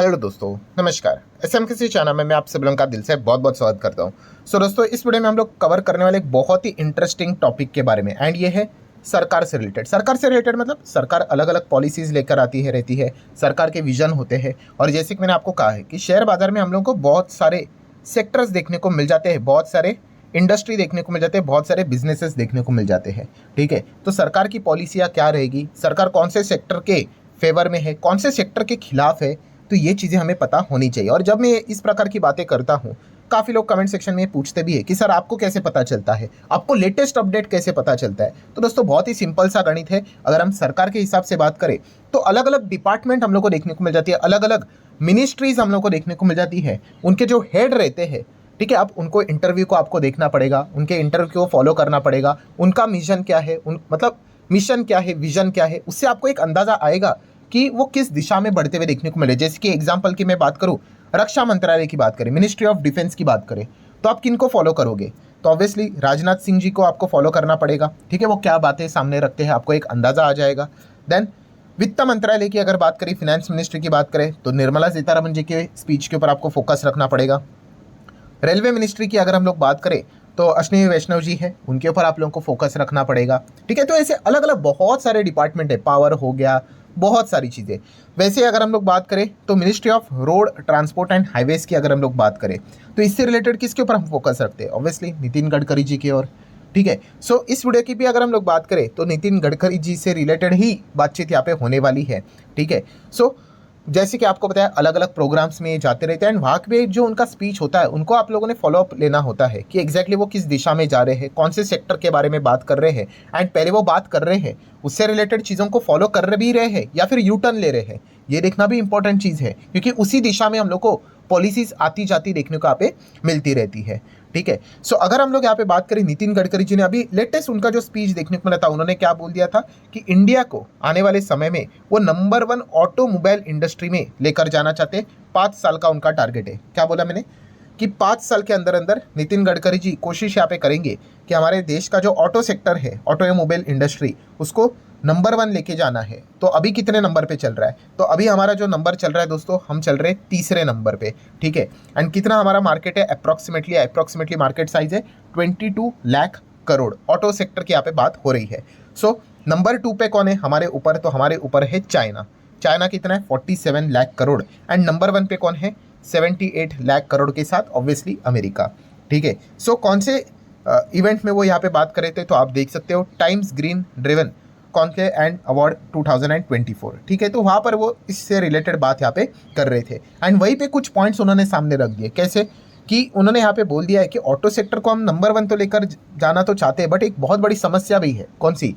Hello दोस्तों, नमस्कार। SM किसी चैनल में मैं आप सब लोगों का दिल से बहुत बहुत स्वागत करता हूं। दोस्तों, इस वीडियो में हम लोग कवर करने वाले एक बहुत ही इंटरेस्टिंग टॉपिक के बारे में, एंड ये है सरकार से रिलेटेड। सरकार से रिलेटेड मतलब सरकार अलग अलग पॉलिसीज लेकर आती है, रहती है, सरकार के विजन होते हैं। और जैसे कि मैंने आपको कहा है कि शेयर बाजार में हम लोग को बहुत सारे सेक्टर्स देखने को मिल जाते हैं, बहुत सारे इंडस्ट्री देखने को मिल जाते हैं, बहुत सारे बिजनेसेस देखने को मिल जाते हैं। ठीक है, तो सरकार की पॉलिसियाँ क्या रहेगी, सरकार कौन से सेक्टर के फेवर में है, कौन से सेक्टर के खिलाफ है, तो ये चीज़ें हमें पता होनी चाहिए। और जब मैं इस प्रकार की बातें करता हूँ, काफ़ी लोग कमेंट सेक्शन में पूछते भी है कि सर आपको कैसे पता चलता है, आपको लेटेस्ट अपडेट कैसे पता चलता है। तो दोस्तों, बहुत ही सिंपल सा गणित है। अगर हम सरकार के हिसाब से बात करें तो अलग अलग डिपार्टमेंट हम लोग को देखने को मिल जाती है, अलग अलग मिनिस्ट्रीज हम लोग को देखने को मिल जाती है। उनके जो हेड रहते हैं, ठीक है, अब उनको इंटरव्यू को आपको देखना पड़ेगा, उनके इंटरव्यू को फॉलो करना पड़ेगा। उनका मिशन क्या है, मतलब मिशन क्या है, विजन क्या है, उससे आपको एक अंदाजा आएगा कि वो किस दिशा में बढ़ते हुए देखने को मिले। जैसे कि एग्जांपल की मैं बात करूं, रक्षा मंत्रालय की बात करें, मिनिस्ट्री ऑफ डिफेंस की बात करें, तो आप किन को फॉलो करोगे? तो ऑब्वियसली राजनाथ सिंह जी को आपको फॉलो करना पड़ेगा। ठीक है, वो क्या बातें सामने रखते हैं आपको एक अंदाजा आ जाएगा। देन वित्त मंत्रालय की अगर बात करें, फिनेंस मिनिस्ट्री की बात करें, तो निर्मला सीतारमण जी के स्पीच के ऊपर आपको फोकस रखना पड़ेगा। रेलवे मिनिस्ट्री की अगर हम लोग बात करें तो अश्विनी वैष्णव जी है, उनके ऊपर आप लोगों को फोकस रखना पड़ेगा। ठीक है, तो ऐसे अलग अलग बहुत सारे डिपार्टमेंट है, पावर हो गया, बहुत सारी चीज़ें। वैसे अगर हम लोग बात करें तो ministry of road transport and highways की अगर हम लोग बात करें तो इससे रिलेटेड किसके ऊपर हम फोकस रखते हैं? ऑब्वियसली नितिन गडकरी जी की ओर। ठीक है, सो इस वीडियो की भी अगर हम लोग बात करें तो नितिन गडकरी जी से रिलेटेड ही बातचीत यहाँ पे होने वाली है। ठीक है, सो जैसे कि आपको बताया अलग अलग प्रोग्राम्स में जाते रहते हैं, एंड वहाँ पे जो उनका स्पीच होता है उनको आप लोगों ने फॉलोअप लेना होता है कि एग्जैक्टली वो किस दिशा में जा रहे हैं, कौन से सेक्टर के बारे में बात कर रहे हैं, एंड पहले वो बात कर रहे हैं उससे रिलेटेड चीज़ों को फॉलो कर भी रहे हैं या फिर यू टर्न ले रहे हैं। ये देखना भी इंपॉर्टेंट चीज़ है, क्योंकि उसी दिशा में हम लोग को पॉलिसीज आती जाती देखने को यहाँ पे मिलती रहती है। ठीक है, सो अगर हम लोग यहाँ पे बात करें, नितिन गडकरी जी ने अभी लेटेस्ट उनका जो स्पीच देखने को मिला था, उन्होंने क्या बोल दिया था कि इंडिया को आने वाले समय में वो नंबर 1 ऑटोमोबाइल इंडस्ट्री में लेकर जाना चाहते हैं। 5 साल का उनका टारगेट है। क्या बोला मैंने कि 5 साल के अंदर अंदर नितिन गडकरी जी कोशिश यहाँ पे करेंगे कि हमारे देश का जो ऑटो सेक्टर है, ऑटोमोबाइल इंडस्ट्री, उसको नंबर 1 लेके जाना है। तो अभी कितने नंबर पे चल रहा है? तो अभी हमारा जो नंबर चल रहा है दोस्तों, हम चल रहे हैं तीसरे नंबर पे। ठीक है, एंड कितना हमारा मार्केट है? अप्रॉक्सीमेटली मार्केट साइज है 22 लाख करोड़। ऑटो सेक्टर की यहाँ पे बात हो रही है। सो नंबर 2 पे कौन है हमारे ऊपर? तो हमारे ऊपर है चाइना। चाइना कितना है? 47 लाख करोड़। एंड नंबर 1 पे कौन है? 78 लाख करोड़ के साथ ऑब्वियसली अमेरिका। ठीक है, सो कौन से इवेंट में वो यहाँ पे बात कर रहे थे? तो आप देख सकते हो, times green driven conclave and award 2024। ठीक है, तो वहाँ पर वो इससे रिलेटेड बात यहाँ पे कर रहे थे, एंड वहीं पे कुछ पॉइंट्स उन्होंने सामने रख दिए। कैसे कि उन्होंने यहाँ पे बोल दिया है कि ऑटो सेक्टर को हम नंबर 1 तो लेकर जाना तो चाहते हैं, बट एक बहुत बड़ी समस्या भी है। कौन सी?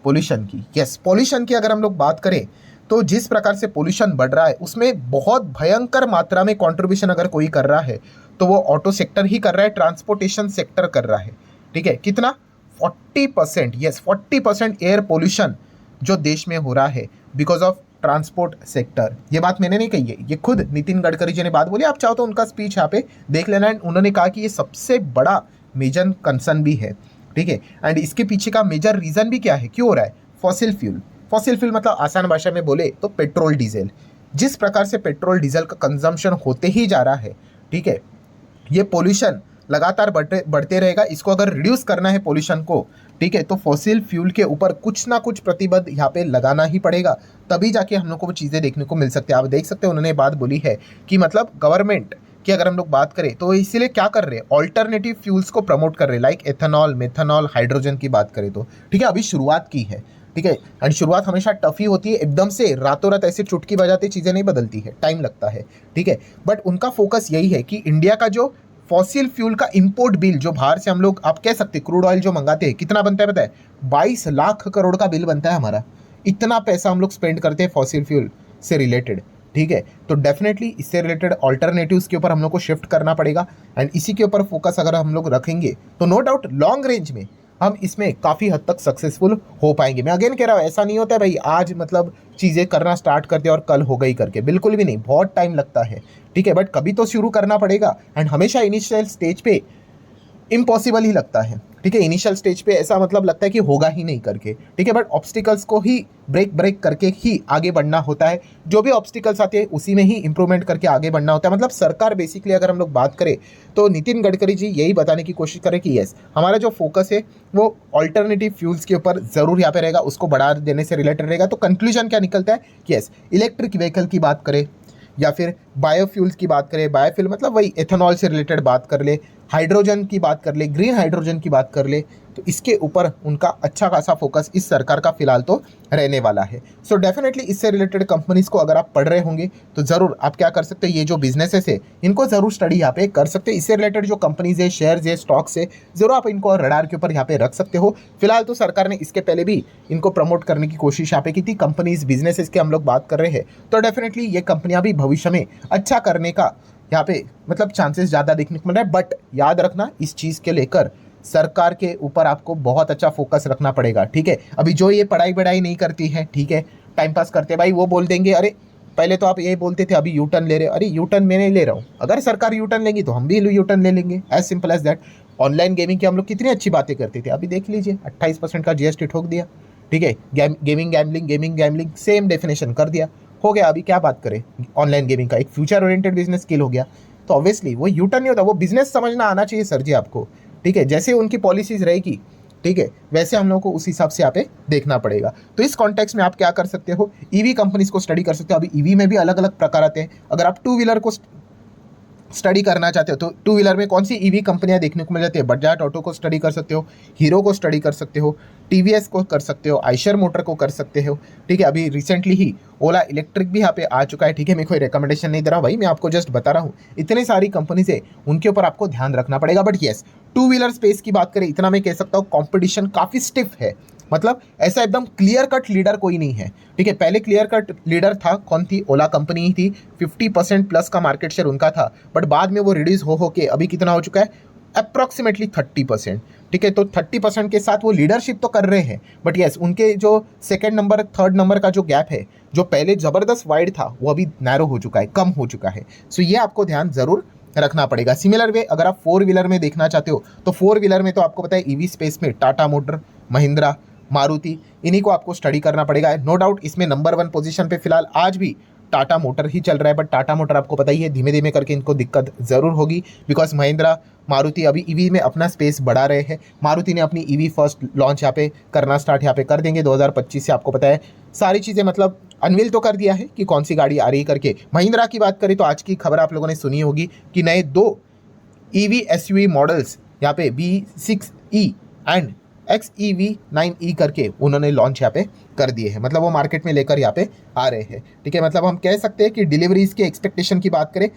पोल्यूशन की। यस, पोल्यूशन की अगर हम लोग बात करें तो जिस प्रकार से पोल्यूशन बढ़ रहा है उसमें बहुत भयंकर मात्रा में कंट्रीब्यूशन अगर कोई कर रहा है तो वो ऑटो सेक्टर ही कर रहा है, ट्रांसपोर्टेशन सेक्टर कर रहा है। ठीक है, कितना? 40%। यस, 40% एयर पोल्यूशन जो देश में हो रहा है बिकॉज ऑफ ट्रांसपोर्ट सेक्टर। ये बात मैंने नहीं कही है, ये खुद नितिन गडकरी जी ने बात बोली। आप चाहो तो उनका स्पीच यहाँ पे देख लेना। एंड उन्होंने कहा कि ये सबसे बड़ा मेजर कंसर्न भी है। ठीक है, एंड इसके पीछे का मेजर रीजन भी क्या है, क्यों हो रहा है? Fossil fuel. फॉसिल फ्यूल मतलब आसान भाषा में बोले तो पेट्रोल डीजल। जिस प्रकार से पेट्रोल डीजल का कंजम्पशन होते ही जा रहा है, ठीक है, ये पोल्यूशन लगातार बढ़ते रहेगा। इसको अगर रिड्यूस करना है पोल्यूशन को, ठीक है, तो फॉसिल फ्यूल के ऊपर कुछ ना कुछ प्रतिबंध यहाँ पे लगाना ही पड़ेगा, तभी जाके हम लोग को वो चीज़ें देखने को मिल सकती है। आप देख सकते हैं उन्होंने बात बोली है कि मतलब गवर्नमेंट की अगर हम लोग बात करें तो इसीलिए क्या कर रहे हैं, ऑल्टरनेटिव फ्यूल्स को प्रमोट कर रहे हैं, लाइक एथेनॉल, मेथनॉल, हाइड्रोजन की बात करें तो। ठीक है, अभी शुरुआत की है। ठीक है, एंड शुरुआत हमेशा टफ ही होती है, एकदम से रातों रात ऐसे चुटकी बजाते चीज़ें नहीं बदलती है, टाइम लगता है। ठीक है, बट उनका फोकस यही है कि इंडिया का जो फॉसिल फ्यूल का इंपोर्ट बिल जो बाहर से हम लोग, आप कह सकते हैं क्रूड ऑयल जो मंगाते हैं, कितना बनता है पता है? 22 लाख करोड़ का बिल बनता है हमारा। इतना पैसा हम लोग स्पेंड करते हैं फॉसिल फ्यूल से रिलेटेड। ठीक है, तो डेफिनेटली इससे रिलेटेड ऑल्टरनेटिव्स के ऊपर हम लोग को शिफ्ट करना पड़ेगा, एंड इसी के ऊपर फोकस अगर हम लोग रखेंगे तो नो डाउट लॉन्ग रेंज में हम इसमें काफ़ी हद तक सक्सेसफुल हो पाएंगे। मैं अगेन कह रहा हूँ, ऐसा नहीं होता है भाई आज मतलब चीज़ें करना स्टार्ट कर दे और कल हो गई करके, बिल्कुल भी नहीं, बहुत टाइम लगता है। ठीक है, बट कभी तो शुरू करना पड़ेगा, एंड हमेशा इनिशियल स्टेज पे इम्पॉसिबल ही लगता है, ठीक है। इनिशियल स्टेज पे ऐसा मतलब लगता है कि होगा ही नहीं करके, ठीक है। बट ऑब्स्टिकल्स को ही ब्रेक करके ही आगे बढ़ना होता है। जो भी ऑब्स्टिकल्स आते हैं उसी में ही इंप्रूवमेंट करके आगे बढ़ना होता है। मतलब सरकार बेसिकली अगर हम लोग बात करें तो नितिन गडकरी जी यही बताने की कोशिश करें कि यस, हमारा जो फोकस है वो ऑल्टरनेटिव फ्यूल्स के ऊपर ज़रूर यहाँ पे रहेगा, उसको बढ़ा देने से रिलेटेड रहेगा। तो कंक्लूजन क्या निकलता है कि यस, इलेक्ट्रिक व्हीकल की बात करें या फिर बायोफ्यूल्स की बात करें, बायोफ्यूल मतलब वही एथेनॉल से रिलेटेड बात कर ले, हाइड्रोजन की बात कर ले, ग्रीन हाइड्रोजन की बात कर ले, तो इसके ऊपर उनका अच्छा खासा फोकस इस सरकार का फिलहाल तो रहने वाला है। सो डेफिनेटली इससे रिलेटेड कंपनीज को अगर आप पढ़ रहे होंगे तो ज़रूर आप क्या कर सकते हैं, ये जो बिजनेसेस है इनको ज़रूर स्टडी यहाँ पे कर सकते हैं। इससे रिलेटेड जो कंपनीज है, शेयर्स है, स्टॉक्स है, ज़रूर आप इनको रडार के ऊपर यहाँ पे रख सकते हो। फिलहाल तो सरकार ने इसके पहले भी इनको प्रमोट करने की कोशिश यहाँ पे की थी। कंपनीज बिजनेसेस की हम लोग बात कर रहे हैं तो डेफिनेटली ये कंपनियां भी भविष्य में अच्छा करने का यहाँ पे मतलब चांसेस ज़्यादा देखने को मिल रहा है। बट याद रखना, इस चीज़ के लेकर सरकार के ऊपर आपको बहुत अच्छा फोकस रखना पड़ेगा, ठीक है। अभी जो ये पढ़ाई बढ़ाई नहीं करती है, ठीक है, टाइम पास करते भाई, वो बोल देंगे अरे पहले तो आप ये बोलते थे अभी यू टर्न ले रहे हो। अरे यू टर्न मैं नहीं ले रहा हूँ, अगर सरकार यू टर्न लेंगी तो हम भी यू टर्न ले लेंगे, as simple as that. Online gaming की हम लोग कितनी अच्छी बातें करते थे, अभी देख लीजिए 28% का जीएसटी ठोक दिया, ठीक है। गेमिंग गैम्बलिंग सेम डेफिनेशन कर दिया, हो गया। अभी क्या बात करें, ऑनलाइन गेमिंग का एक फ्यूचर ओरिएंटेड बिजनेस स्किल हो गया। तो ऑब्वियसली वो यू टर्न नहीं होता, वो बिजनेस समझना आना चाहिए सर जी आपको, ठीक है। जैसे उनकी पॉलिसीज रहेगी, ठीक है, वैसे हम लोग को उस हिसाब से यहाँ पे देखना पड़ेगा। तो इस कॉन्टेक्स्ट में आप क्या कर सकते हो, ईवी कंपनीज को स्टडी कर सकते हो। अभी ईवी में भी अलग अलग प्रकार आते हैं। अगर आप टू व्हीलर को स्टडी करना चाहते हो तो टू व्हीलर में कौन सी ईवी कंपनियां देखने को मिल जाती है, बजाज ऑटो को स्टडी कर सकते हो, हीरो को स्टडी कर सकते हो, टीवीएस को कर सकते हो, आइशर मोटर को कर सकते हो, ठीक है। अभी रिसेंटली ही ओला इलेक्ट्रिक भी यहाँ पे आ चुका है, ठीक है। मैं कोई रिकमेंडेशन नहीं दे रहा हूँ भाई, मैं आपको जस्ट बता रहा हूँ। इतने सारी कंपनीज है, उनके ऊपर आपको ध्यान रखना पड़ेगा। But yes, two wheeler space की बात करें, इतना मैं कह सकता हूँ कॉम्पिटिशन काफ़ी स्टिफ है। मतलब ऐसा एकदम क्लियर कट लीडर कोई नहीं है, ठीक है। पहले क्लियर कट लीडर था, कौन थी, ओला कंपनी ही थी, 50% प्लस का मार्केट शेयर उनका था। बट बाद में वो रिड्यूस हो के अभी कितना हो चुका है, अप्रॉक्सीमेटली 30%, ठीक है। तो 30% के साथ वो लीडरशिप तो कर रहे हैं। बट यस, उनके जो सेकेंड नंबर थर्ड नंबर का जो गैप है, जो पहले ज़बरदस्त वाइड था, वो अभी नैरो हो चुका है, कम हो चुका है। सो ये आपको ध्यान ज़रूर रखना पड़ेगा। सिमिलर वे अगर आप फोर व्हीलर में देखना चाहते हो तो फोर व्हीलर में तो आपको पता है ईवी स्पेस में टाटा मोटर, महिंद्रा, मारुति, इन्हीं को आपको स्टडी करना पड़ेगा। नो डाउट इसमें नंबर 1 पोजीशन पे फिलहाल आज भी टाटा मोटर ही चल रहा है। बट टाटा मोटर आपको पता ही है, धीमे धीमे करके इनको दिक्कत ज़रूर होगी, बिकॉज महिंद्रा, मारुति अभी ईवी में अपना स्पेस बढ़ा रहे हैं। मारुति ने अपनी ईवी फर्स्ट लॉन्च यहाँ पे करना स्टार्ट यहाँ पे कर देंगे 2025 से। आपको पता है सारी चीज़ें मतलब अनवील तो कर दिया है कि कौन सी गाड़ी आ रही करके। महिंद्रा की बात करें तो आज की खबर आप लोगों ने सुनी होगी कि नए 2 ईवी एसयूवी मॉडल्स यहाँ पे B6E एंड XEV9E करके उन्होंने लॉन्च यहाँ पे कर दिए हैं। मतलब वो मार्केट में लेकर यहाँ पे आ रहे हैं, ठीक है। मतलब हम कह सकते हैं कि डिलीवरीज के एक्सपेक्टेशन की बात करें,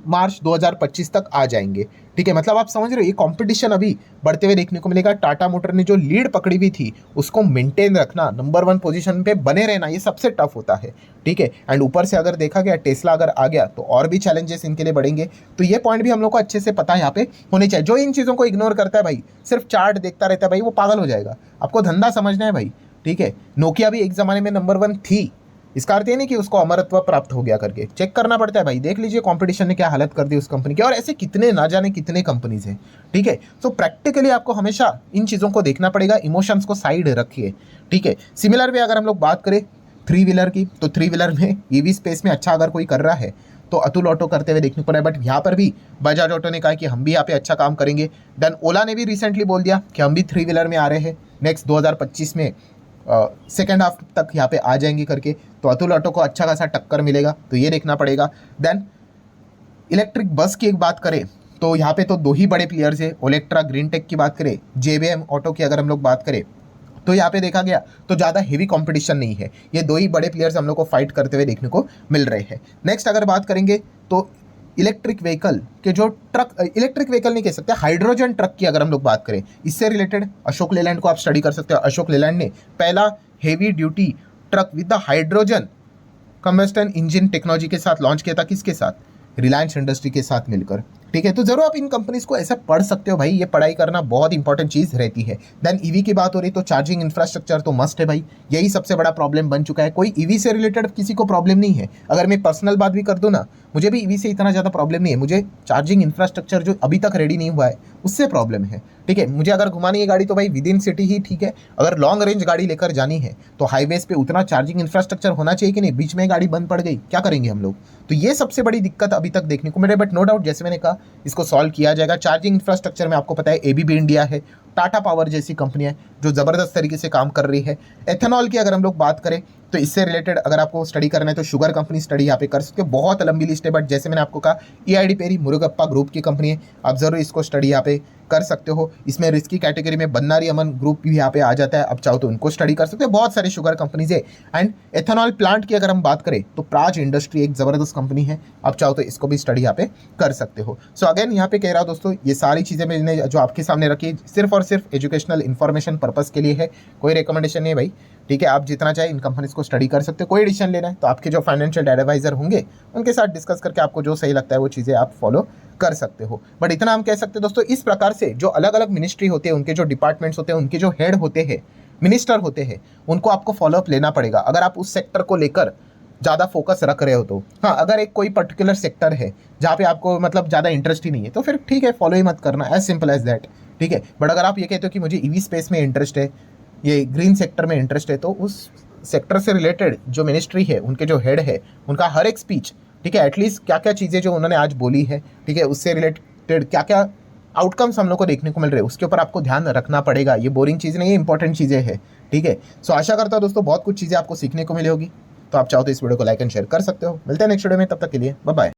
मार्च 2025 तक आ जाएंगे, ठीक है। मतलब आप समझ रहे हो ये कंपटीशन अभी बढ़ते हुए देखने को मिलेगा। टाटा मोटर ने जो लीड पकड़ी हुई थी उसको मेंटेन रखना, नंबर 1 पोजीशन पे बने रहना, ये सबसे टफ होता है, ठीक है। एंड ऊपर से अगर देखा गया टेस्ला अगर आ गया तो और भी चैलेंजेस इनके लिए बढ़ेंगे। तो ये पॉइंट भी हम लोग को अच्छे से पता है यहाँ पे होने चाहिए। जो इन चीज़ों को इग्नोर करता है भाई, सिर्फ चार्ट देखता रहता है भाई, वो पागल हो जाएगा। आपको धंधा समझना है भाई, ठीक है। नोकिया भी एक ज़माने में नंबर 1 थी, इसका अर्थ ये नहीं कि उसको अमरत्व प्राप्त हो गया करके। चेक करना पड़ता है भाई, देख लीजिए कंपटीशन ने क्या हालत कर दी उस कंपनी की। और ऐसे कितने ना जाने कितने कंपनीज हैं, ठीक है। तो प्रैक्टिकली आपको हमेशा इन चीज़ों को देखना पड़ेगा, इमोशंस को साइड रखिए, ठीक है। सिमिलर वे अगर हम लोग बात करें थ्री व्हीलर की, तो थ्री व्हीलर में ईवी स्पेस में अच्छा अगर कोई कर रहा है तो अतुल ऑटो करते हुए देखने को रहा है। बट यहाँ पर भी बजाज ऑटो ने कहा कि हम भी यहाँ पे अच्छा काम करेंगे। देन ओला ने भी रिसेंटली बोल दिया कि हम भी थ्री व्हीलर में आ रहे हैं, नेक्स्ट 2025 में सेकेंड हाफ तक यहाँ पे आ जाएंगे करके। तो अतुल ऑटो को अच्छा खासा टक्कर मिलेगा, तो ये देखना पड़ेगा। देन इलेक्ट्रिक बस की एक बात करें तो यहाँ पे तो 2 ही बड़े प्लेयर्स है, ओलेक्ट्रा ग्रीन टेक की बात करें, जेबीएम ऑटो की अगर हम लोग बात करें तो यहाँ पे देखा गया तो ज़्यादा हेवी कंपटीशन नहीं है। ये 2 ही बड़े प्लेयर्स हम लोग को फाइट करते हुए देखने को मिल रहे हैं। नेक्स्ट अगर बात करेंगे तो इलेक्ट्रिक व्हीकल के जो ट्रक, इलेक्ट्रिक व्हीकल नहीं कह सकते, हाइड्रोजन ट्रक की अगर हम लोग बात करें, इससे रिलेटेड अशोक लेलैंड को आप स्टडी कर सकते हो। अशोक लेलैंड ने पहला heavy duty truck with the hydrogen combustion engine technology के साथ लॉन्च किया था। किसके साथ? रिलायंस इंडस्ट्री के साथ मिलकर, ठीक है। तो जरूर आप इन कंपनीज को ऐसा पढ़ सकते हो भाई, ये पढ़ाई करना बहुत इंपॉर्टेंट चीज़ रहती है। देन ईवी की बात हो रही तो चार्जिंग इंफ्रास्ट्रक्चर तो मस्ट है भाई, यही सबसे बड़ा प्रॉब्लम बन चुका है। कोई ईवी से रिलेटेड किसी को प्रॉब्लम नहीं है। अगर मैं पर्सनल बात भी कर दूँ ना मुझे भी ईवी से इतना ज़्यादा प्रॉब्लम नहीं है, मुझे चार्जिंग इंफ्रास्ट्रक्चर जो अभी तक रेडी नहीं हुआ है उससे प्रॉब्लम है। ठीक है, मुझे अगर घुमानी है गाड़ी तो भाई विद इन सिटी ही ठीक है, अगर लॉन्ग रेंज गाड़ी लेकर जानी है तो हाईवेज पे उतना चार्जिंग इंफ्रास्ट्रक्चर होना चाहिए कि नहीं, बीच में गाड़ी बंद पड़ गई क्या करेंगे हम लोग। तो ये सबसे बड़ी दिक्कत अभी तक देखने को मिले, बट नो डाउट जैसे मैंने कहा इसको सॉल्व किया जाएगा। चार्जिंग इंफ्रास्ट्रक्चर में आपको पता है एबीबी इंडिया है, टाटा पावर जैसी कंपनियां जो ज़बरदस्त तरीके से काम कर रही है। एथेनॉल की अगर हम लोग बात करें तो इससे रिलेटेड अगर आपको स्टडी करना है तो शुगर कंपनी स्टडी यहाँ पे कर सकते हो, बहुत लंबी लिस्ट है, बट जैसे मैंने आपको कहा ईआईडी पेरी मुरुगप्पा ग्रुप की कंपनी है, आप जरूर इसको स्टडी यहाँ पे कर सकते हो। इसमें रिस्की कैटेगरी में बन्नारी अमन ग्रुप भी यहाँ पे आ जाता है, अब चाहो तो उनको स्टडी कर सकते हो। बहुत सारे शुगर कंपनीज है। एंड एथेनॉल प्लांट की अगर हम बात करें तो प्राज इंडस्ट्री एक ज़बरदस्त कंपनी है, आप चाहो तो इसको भी स्टडी यहाँ पे कर सकते हो। सो अगेन यहाँ पे कह रहा हूँ दोस्तों, ये सारी चीज़ें मैंने जो आपके सामने रखी सिर्फ और सिर्फ एजुकेशनल इन्फॉर्मेशन पर्पज़ के लिए है, कोई रिकमेंडेशन नहीं है भाई। ठीक है, आप जितना चाहे इन कंपनीज को स्टडी कर सकते हो। कोई डिसीजन लेना है तो आपके जो फाइनेंशियल एडवाइजर होंगे उनके साथ डिस्कस करके आपको जो सही लगता है वो चीज़ें आप फॉलो कर सकते हो। बट इतना हम कह सकते हैं दोस्तों, इस प्रकार से जो अलग अलग मिनिस्ट्री होते हैं, उनके जो डिपार्टमेंट्स होते हैं, उनके जो हेड होते हैं, मिनिस्टर होते हैं, उनको आपको फॉलोअप लेना पड़ेगा अगर आप उस सेक्टर को लेकर ज़्यादा फोकस रख रहे हो तो। हाँ, अगर एक कोई पर्टिकुलर सेक्टर है जहाँ पे आपको मतलब ज़्यादा इंटरेस्ट ही नहीं है तो फिर ठीक है, फॉलो ही मत करना, एज सिंपल एज दैट। ठीक है, बट अगर आप ये कहते हो कि मुझे ईवी स्पेस में इंटरेस्ट है, ये ग्रीन सेक्टर में इंटरेस्ट है, तो उस सेक्टर से रिलेटेड जो मिनिस्ट्री है, उनके जो हेड है, उनका हर एक स्पीच, ठीक है, एटलीस्ट क्या क्या चीज़ें जो उन्होंने आज बोली है, ठीक है, उससे रिलेटेड क्या क्या आउटकम्स हम लोग को देखने को मिल रहे हैं, उसके ऊपर आपको ध्यान रखना पड़ेगा। ये बोरिंग चीज़ नहीं है, इंपॉर्टेंट चीज़ें हैं। ठीक है, सो आशा करता हूँ दोस्तों बहुत कुछ चीज़ें आपको सीखने को मिली होगी। तो आप चाहो तो इस वीडियो को लाइक एंड शेयर कर सकते हो। मिलते हैं नेक्स्ट वीडियो में, तब तक के लिए बाय बाय।